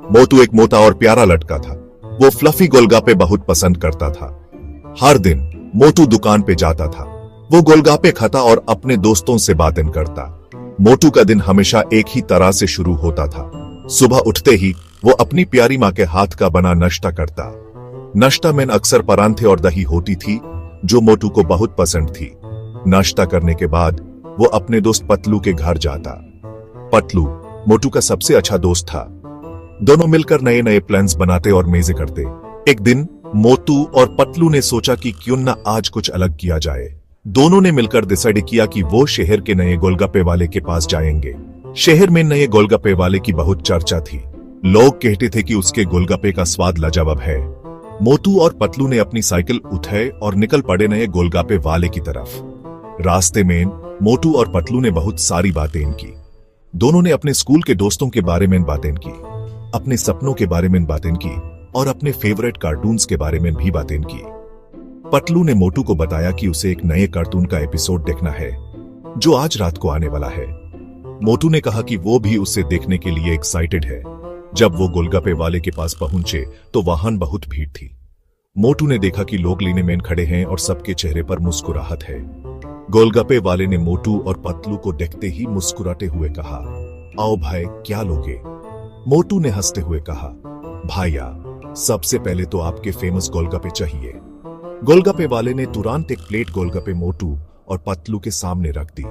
मोटू एक मोटा और प्यारा लड़का था। वो फ्लफी गोलगप्पे बहुत पसंद करता था। हर दिन मोटू दुकान पे जाता था। वो गोलगप्पे खाता और अपने दोस्तों से बातें करता। मोटू का दिन हमेशा एक ही तरह से शुरू होता था। सुबह उठते ही वो अपनी प्यारी माँ के हाथ का बना नाश्ता करता। नाश्ता में अक्सर परांठे और दही होती थी, जो मोटू को बहुत पसंद थी। नाश्ता करने के बाद वो अपने दोस्त पतलू के घर जाता। पतलू मोटू का सबसे अच्छा दोस्त था। दोनों मिलकर नए नए प्लान्स बनाते और मजे करते। एक दिन मोटू और पतलू ने सोचा कि क्यों ना आज कुछ अलग किया जाए। दोनों ने मिलकर डिसाइड किया कि वो शहर के नए गोलगप्पे वाले के पास जाएंगे। शहर में नए गोलगप्पे वाले की बहुत चर्चा थी। लोग कहते थे कि उसके गोलगप्पे का स्वाद लाजवाब है। मोटू और पतलू ने अपनी साइकिल उठाई और निकल पड़े नए गोलगप्पे वाले की तरफ। रास्ते में मोटू और पतलू ने बहुत सारी बातें की। दोनों ने अपने स्कूल के दोस्तों के बारे में बातें की, अपने सपनों के बारे में बातें की और अपने फेवरेट कार्टून्स के बारे में भी बातें की। पतलू ने मोटू को बताया कि उसे एक नए कार्टून का एपिसोड देखना है, जो आज रात को आने वाला है। मोटू ने कहा कि वो भी उसे देखने के लिए एक्साइटेड है। जब वो गोलगप्पे वाले के पास पहुंचे तो वहां बहुत भीड़ थी। मोटू ने देखा कि लोग लाइन में खड़े हैं और सबके चेहरे पर मुस्कुराहट है। गोलगप्पे वाले ने मोटू और पतलू को देखते ही मुस्कुराते हुए कहा, आओ भाई, क्या लोगे? मोटू ने हंसते हुए कहा, भाइया, सबसे पहले तो आपके फेमस गोलगप्पे चाहिए। गोलगप्पे वाले ने तुरंत एक प्लेट गोलगप्पे मोटू और पतलू के सामने रख दी।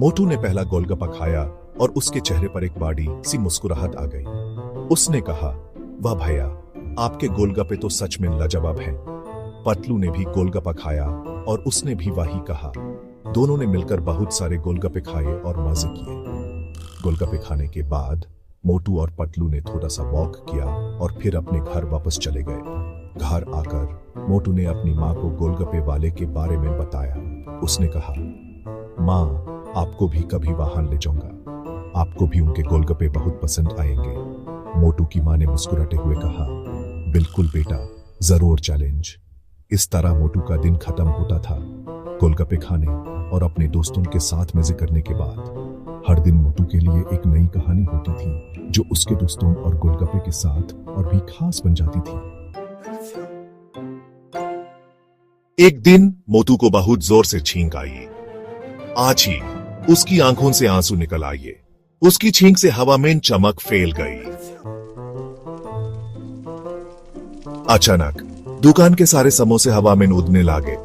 मोटू ने पहला गोलगप्पा खाया और उसके चेहरे पर एक बड़ी सी मुस्कुराहट आ गई। उसने कहा, वाह भैया, आपके गोलगप्पे तो सच में लाजवाब हैं। पतलू ने भी गोलगप्पा खाया और उसने भी वही कहा। दोनों ने मिलकर बहुत सारे गोलगप्पे खाए और मजे किए। गोलगप्पे खाने के बाद मोटू और पतलू ने थोड़ा सा वॉक किया और फिर अपने घर वापस चले गए। घर आकर मोटू ने अपनी माँ को गोलगप्पे वाले के बारे में बताया। उसने कहा, माँ, आपको भी कभी वहां ले जाऊंगा। आपको भी उनके गोलगप्पे बहुत पसंद आएंगे। मोटू की माँ ने मुस्कुराते हुए कहा, बिल्कुल बेटा, जरूर चैलेंज। इस तरह मोटू का दिन खत्म होता था। गोलगप्पे खाने और अपने दोस्तों के साथ मजे करने के बाद हर दिन मोटू के लिए एक नई कहानी होती थी, जो उसके दोस्तों और गोलगप्पे के साथ और भी खास बन जाती थी। एक दिन मोटू को बहुत जोर से छींक आई। आज ही उसकी आंखों से आंसू निकल आए। उसकी छींक से हवा में चमक फैल गई। अचानक दुकान के सारे समोसे हवा में उड़ने लगे।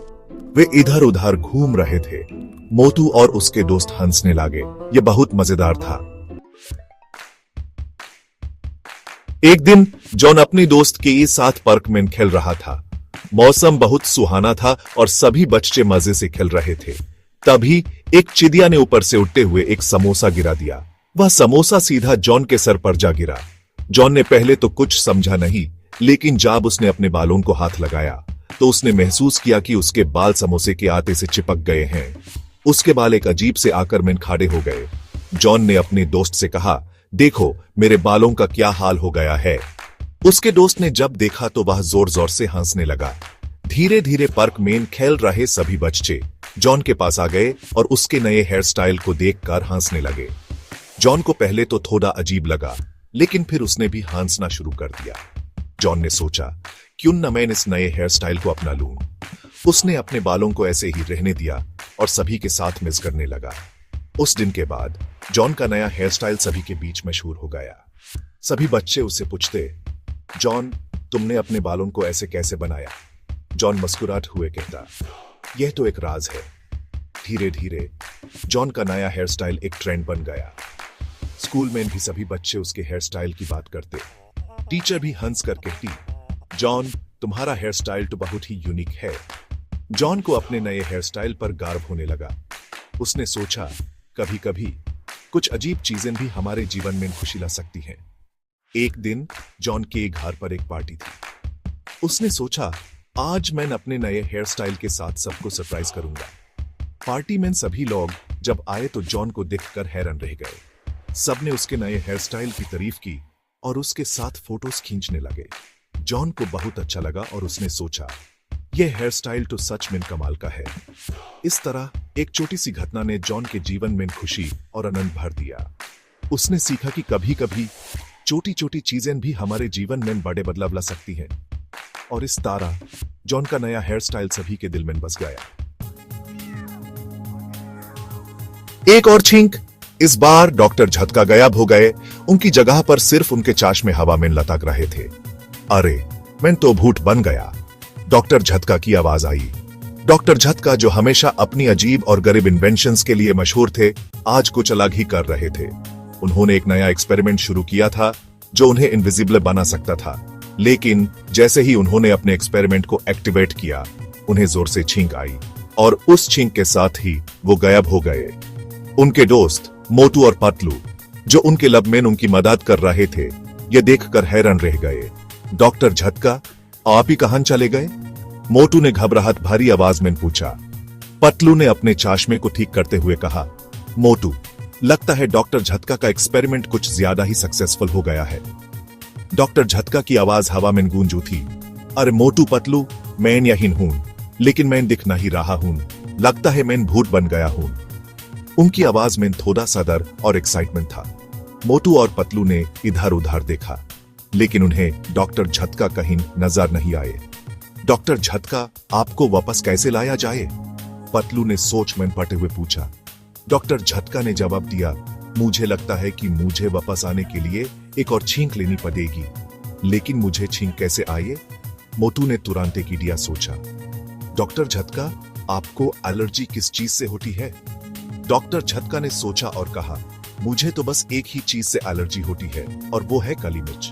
वे इधर उधर घूम रहे थे। मोटू और उसके दोस्त हंसने लगे। ये बहुत मजेदार था। एक दिन जॉन अपने दोस्त के साथ पार्क में खेल रहा था। मौसम बहुत सुहाना था और सभी बच्चे मजे से खेल रहे थे। तभी एक चिड़िया ने ऊपर से उड़ते हुए एक समोसा गिरा दिया। वह समोसा सीधा जॉन के सर पर जा गिरा। जॉन ने पहले तो कुछ समझा नहीं, लेकिन जब उसने अपने बालों को हाथ लगाया तो उसने महसूस किया कि उसके बाल समोसे के आटे से चिपक गए हैं। उसके बाल एक अजीब से आकार में खड़े हो गए। जॉन ने अपने दोस्त से कहा, देखो मेरे बालों का क्या हाल हो गया है। उसके दोस्त ने जब देखा तो वह जोर जोर से हंसने लगा। धीरे धीरे पार्क में खेल रहे सभी बच्चे जॉन के पास आ गए और उसके नए हेयर स्टाइल को देखकर हंसने लगे। जॉन को पहले तो थोड़ा अजीब लगा, लेकिन फिर उसने भी हंसना शुरू कर दिया। जॉन ने सोचा, क्यों न मैं इस नए हेयर स्टाइल को अपना लूं। उसने अपने बालों को ऐसे ही रहने दिया और सभी के साथ मिस करने लगा। उस दिन के बाद जॉन का नया हेयर स्टाइल सभी के बीच मशहूर हो गया। सभी बच्चे उससे पूछते, जॉन, तुमने अपने बालों को ऐसे कैसे बनाया? जॉन मुस्कुराते हुए कहता, यह तो एक राज है। धीरे धीरे जॉन का नया हेयर स्टाइल एक ट्रेंड बन गया। स्कूल में भी सभी बच्चे उसके हेयर स्टाइल की बात करते। टीचर भी हंस कर कहती, जॉन, तुम्हारा हेयर स्टाइल तो बहुत ही यूनिक है। जॉन को अपने नए हेयर स्टाइल पर गर्व होने लगा। उसने सोचा, कभी कभी कुछ अजीब चीजें भी हमारे जीवन में खुशी ला सकती हैं। एक दिन जॉन के घर पर एक पार्टी थी। उसने सोचा, आज मैं अपने नए हेयर स्टाइल के साथ सबको सरप्राइज करूंगा। पार्टी में सभी लोग जब आए तो जॉन को देखकर हैरान रह गए। सबने उसके नए हेयर स्टाइल की तारीफ की और उसके साथ फोटोज खींचने लगे। जॉन को बहुत अच्छा लगा और उसने सोचा, यह हेयर स्टाइल तो सच में कमाल का है। इस तरह एक छोटी सी घटना ने जॉन के जीवन में खुशी और आनंद भर दिया। उसने सीखा कि कभी कभी छोटी छोटी चीजें भी हमारे जीवन में बड़े बदलाव ला सकती हैं। और इस तारा जॉन का नया हेयर स्टाइल सभी के दिल में बस गया। एक और छींक। इस बार डॉक्टर झटका गायब हो गए। उनकी जगह पर सिर्फ उनके चाशमे हवा में लटक रहे थे। अरे मैं तो भूत बन गया, डॉक्टर झटका की आवाज आई। डॉक्टर झटका, जो हमेशा अपनी अजीब और गरीब इन्वेंशंस के लिए मशहूर थे, आज कुछ अलग ही कर रहे थे। उन्होंने एक नया एक्सपेरिमेंट शुरू किया था जो उन्हें इनविजिबल बना सकता था। लेकिन जैसे ही उन्होंने अपने एक्सपेरिमेंट को एक्टिवेट किया, उन्हें जोर से छींक आई और उस छींक के साथ ही वो गायब हो गए। उनके दोस्त मोटू और पतलू, जो उनके लब में उनकी मदद कर रहे थे, ये देखकर हैरान रह गए। डॉक्टर झटका, आप ही कहां चले गए? मोटू ने घबराहट भरी आवाज में पूछा। पतलू ने अपने चाशमे को ठीक करते हुए कहा, मोटू, लगता है डॉक्टर झटका का एक्सपेरिमेंट कुछ ज्यादा ही सक्सेसफुल हो गया है। डॉक्टर झटका की आवाज हवा में गूंज उठी। अरे मोटू पतलू, मैं यही हूं, लेकिन मैं दिख नहीं रहा हूं। लगता है मैं भूत बन गया हूं। उनकी आवाज में थोड़ा सा डर और एक्साइटमेंट था। मोटू और पतलू ने इधर उधर देखा, लेकिन उन्हें डॉक्टर झटका कहीं नजर नहीं आए। डॉक्टर झटका, आपको वापस कैसे लाया जाए? पतलू ने सोच में पड़ते हुए पूछा। डॉक्टर झटका ने जवाब दिया, मुझे लगता है कि मुझे वापस आने के लिए एक और छींक लेनी पड़ेगी। लेकिन मुझे छींक कैसे आए? मोटू ने तुरंत एक आइडिया सोचा। डॉक्टर झटका, आपको एलर्जी किस चीज से होती है? डॉक्टर झटका ने सोचा और कहा, मुझे तो बस एक ही चीज से एलर्जी होती है, और वो है काली मिर्च।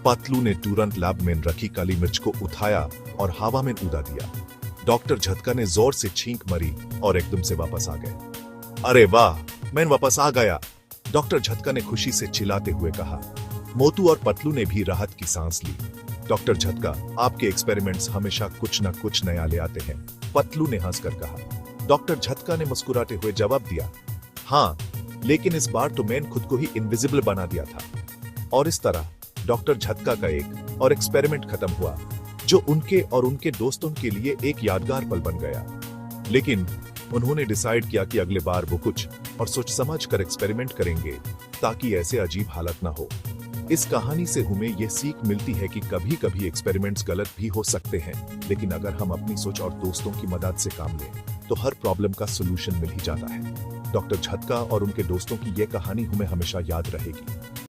पतलू ने तुरंत लैब में रखी काली मिर्च को उठाया और हवा में उड़ा दिया। डॉक्टर झटका ने जोर से छींक मारी और एकदम से वापस आ गए। अरे वाह, मैं वापस आ गया, डॉक्टर झटका ने खुशी से चिल्लाते हुए कहा। मोटू और पतलू ने भी राहत की सांस ली। डॉक्टर झटका, आपके एक्सपेरिमेंट्स हमेशा कुछ न कुछ नया ले आते हैं, पतलू ने हंसकर कहा। डॉक्टर झटका ने मुस्कुराते हुए जवाब दिया, हाँ, लेकिन इस बार तो मैंने खुद को ही इनविजिबल बना दिया था। और इस तरह डॉक्टर झटका का एक और एक्सपेरिमेंट खत्म हुआ, जो उनके और उनके दोस्तों के लिए एक यादगार पल बन गया। लेकिन उन्होंने डिसाइड किया कि अगले बार वो कुछ और सोच समझ कर एक्सपेरिमेंट करेंगे, ताकि ऐसे अजीब हालत ना हो। इस कहानी से हमें यह सीख मिलती है कि कभी कभी एक्सपेरिमेंट्स गलत भी हो सकते हैं, लेकिन अगर हम अपनी सोच और दोस्तों की मदद से काम लें तो हर प्रॉब्लम का सोल्यूशन मिल ही जाता है। डॉक्टर झटका और उनके दोस्तों की यह कहानी हमें हमेशा याद रहेगी।